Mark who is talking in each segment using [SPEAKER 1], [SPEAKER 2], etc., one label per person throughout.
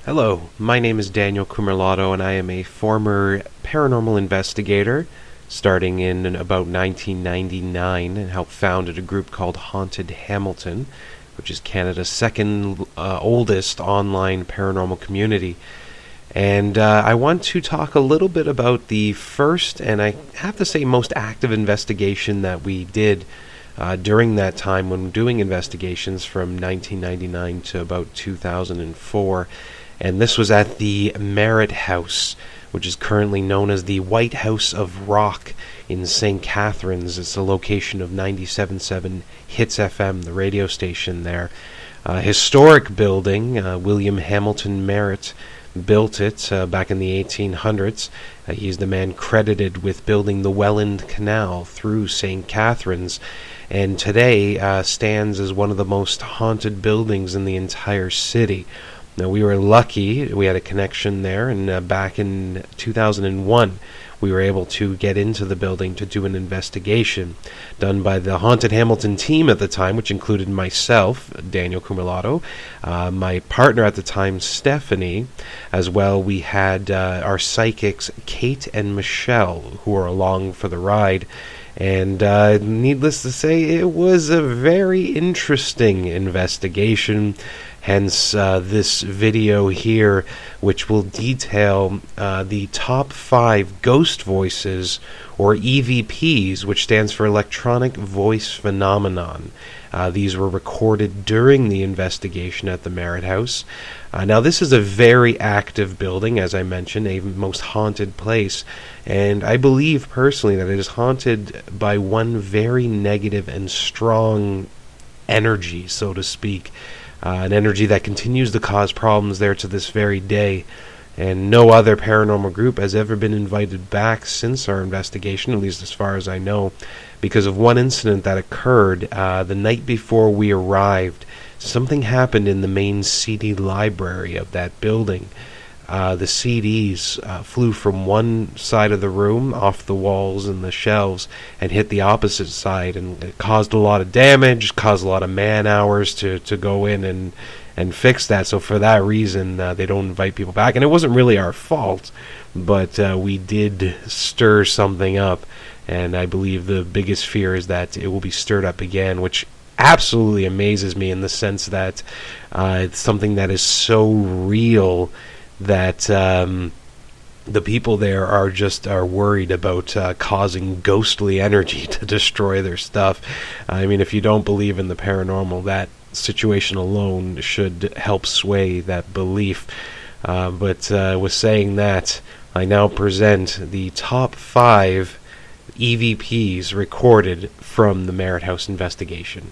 [SPEAKER 1] Hello, my name is Daniel Cumerlato, and I am a former paranormal investigator, starting in about 1999, and helped founded a group called Haunted Hamilton, which is Canada's second oldest online paranormal community. And I want to talk a little bit about the first, and I have to say most active investigation that we did during that time when doing investigations from 1999 to about 2004. And this was at the Merritt House, which is currently known as the White House of Rock in St. Catharines. It's the location of 97.7 Hits FM, the radio station there. Historic building. William Hamilton Merritt built it back in the 1800s. He's the man credited with building the Welland Canal through St. Catharines, and today stands as one of the most haunted buildings in the entire city. Now, we were lucky. We had a connection there, and back in 2001, we were able to get into the building to do an investigation done by the Haunted Hamilton team at the time, which included myself, Daniel Cumerlato, my partner at the time, Stephanie. As well, we had our psychics, Kate and Michelle, who were along for the ride. And needless to say, it was a very interesting investigation. Hence this video here, which will detail the top 5 ghost voices, or EVPs, which stands for Electronic Voice Phenomenon. These were recorded during the investigation at the Merritt House. Now, this is a very active building, as I mentioned, a most haunted place, and I believe personally that it is haunted by one very negative and strong energy, so to speak. An energy that continues to cause problems there to this very day. And no other paranormal group has ever been invited back since our investigation, at least as far as I know, because of one incident that occurred the night before we arrived. Something happened in the main CD library of that building. The CDs flew from one side of the room, off the walls and the shelves, and hit the opposite side, and it caused a lot of damage, caused a lot of man hours to go in and fix that. So for that reason, they don't invite people back. And it wasn't really our fault, but we did stir something up, and I believe the biggest fear is that it will be stirred up again, which absolutely amazes me in the sense that it's something that is so real that the people there are worried about causing ghostly energy to destroy their stuff. I mean, if you don't believe in the paranormal, that situation alone should help sway that belief. But with saying that, I now present the top 5 EVPs recorded from the Merritt House investigation.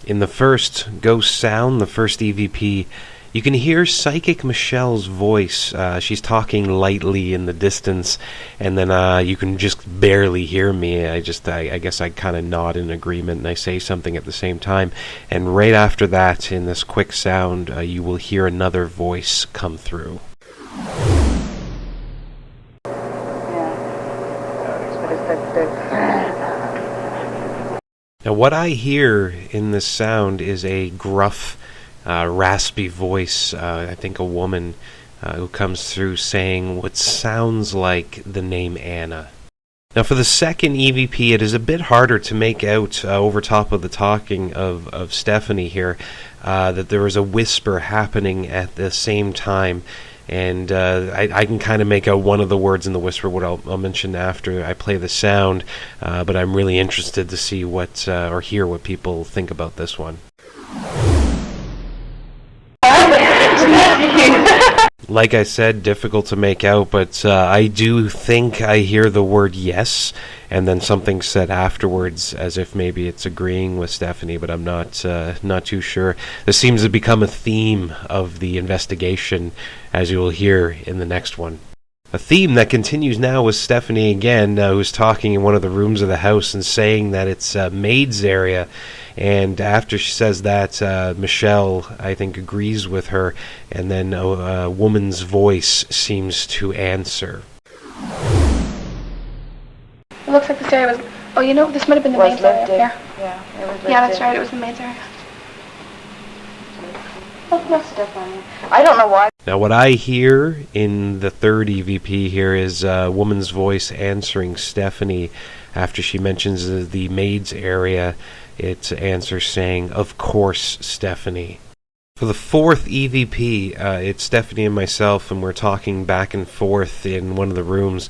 [SPEAKER 1] In the first ghost sound, the first EVP, you can hear Psychic Michelle's voice. She's talking lightly in the distance, and then you can just barely hear me. I guess I kind of nod in agreement, and I say something at the same time. And right after that, in this quick sound, you will hear another voice come through. Now, what I hear in this sound is a gruff, raspy voice, I think a woman, who comes through saying what sounds like the name Anna. Now, for the second EVP, it is a bit harder to make out over top of the talking of Stephanie here, that there is a whisper happening at the same time. And I can kind of make out one of the words in the whisper, what I'll mention after I play the sound, but I'm really interested to see what, or hear what people think about this one. Like I said, difficult to make out, but I do think I hear the word yes, and then something said afterwards, as if maybe it's agreeing with Stephanie, but I'm not too sure. This seems to become a theme of the investigation, as you will hear in the next one. A theme that continues now with Stephanie again, who's talking in one of the rooms of the house and saying that it's maid's area. And after she says that, Michelle, I think, agrees with her, and then a woman's voice seems to answer.
[SPEAKER 2] It looks like this area was... Oh, you know, this might have been the maid's area.
[SPEAKER 3] Yeah, it was
[SPEAKER 2] yeah, that's right, it was the maid's area. Oh, no, Stephanie. I don't know why.
[SPEAKER 1] Now, what I hear in the third EVP here is a woman's voice answering Stephanie after she mentions the maids area. It answers saying, "Of course, Stephanie." For the fourth EVP, it's Stephanie and myself, and we're talking back and forth in one of the rooms,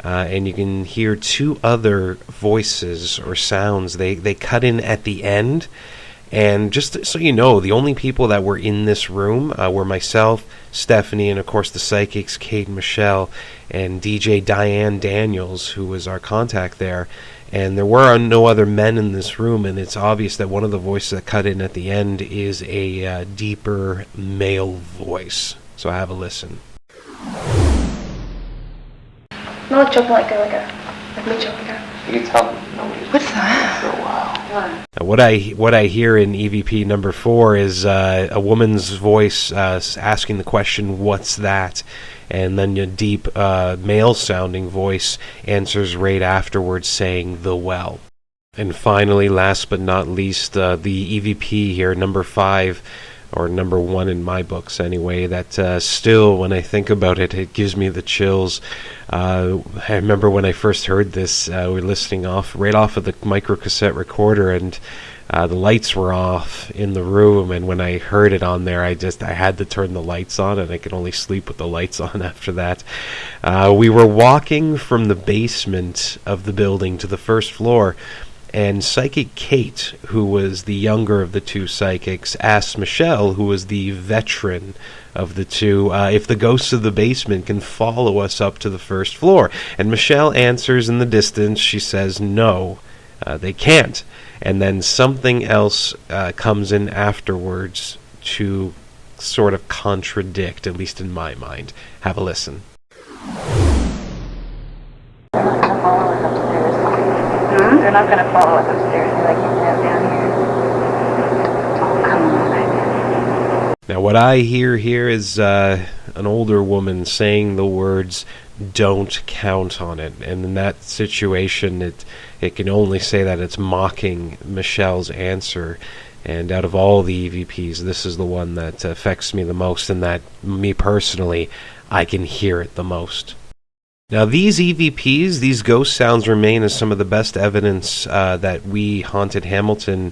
[SPEAKER 1] and you can hear two other voices or sounds. They cut in at the end, and just so you know, the only people that were in this room were myself, Stephanie, and of course the psychics, Kate and Michelle, and DJ Diane Daniels, who was our contact there. And there were no other men in this room, and it's obvious that one of the voices that cut in at the end is a deeper male voice. So have a listen.
[SPEAKER 2] Not choking like me choking like a.
[SPEAKER 3] You can tell nobody's
[SPEAKER 2] What's that?
[SPEAKER 3] for a while.
[SPEAKER 1] Now, what I hear in EVP number 4 is a woman's voice asking the question, "What's that?" And then a deep male-sounding voice answers right afterwards saying, "The well." And finally, last but not least, the EVP here, number 5, or number 1 in my books anyway, that still, when I think about it, it gives me the chills. I remember when I first heard this, we were listening right off of the microcassette recorder, and the lights were off in the room, and when I heard it on there, I had to turn the lights on, and I could only sleep with the lights on after that. We were walking from the basement of the building to the first floor, and Psychic Kate, who was the younger of the two psychics, asked Michelle, who was the veteran of the two, if the ghosts of the basement can follow us up to the first floor. And Michelle answers in the distance. She says, "No, they can't." And then something else comes in afterwards to sort of contradict, at least in my mind. Have a listen.
[SPEAKER 2] They're not gonna follow us upstairs. They're like, keep down here. Oh, come on.
[SPEAKER 1] Now, what I hear here is an older woman saying the words, "Don't count on it." And in that situation, it can only say that it's mocking Michelle's answer. And out of all the EVPs, this is the one that affects me the most, and that, me personally, I can hear it the most. Now, these EVPs, these ghost sounds, remain as some of the best evidence that we, Haunted Hamilton,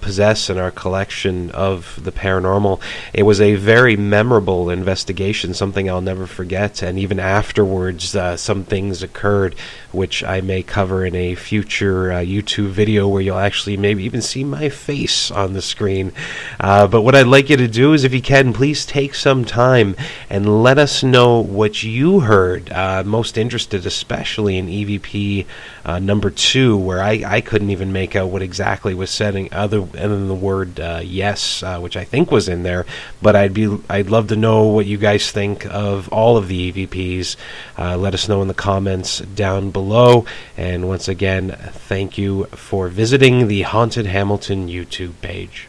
[SPEAKER 1] possess in our collection of the paranormal. It was a very memorable investigation, something I'll never forget, and even afterwards, some things occurred, which I may cover in a future YouTube video where you'll actually maybe even see my face on the screen. But what I'd like you to do is, if you can, please take some time and let us know what you heard. Most interested, especially in EVP number 2, where I couldn't even make out what exactly was said, other than the word yes, which I think was in there. But I'd love to know what you guys think of all of the EVPs. Let us know in the comments down below. And once again, thank you for visiting the Haunted Hamilton YouTube page.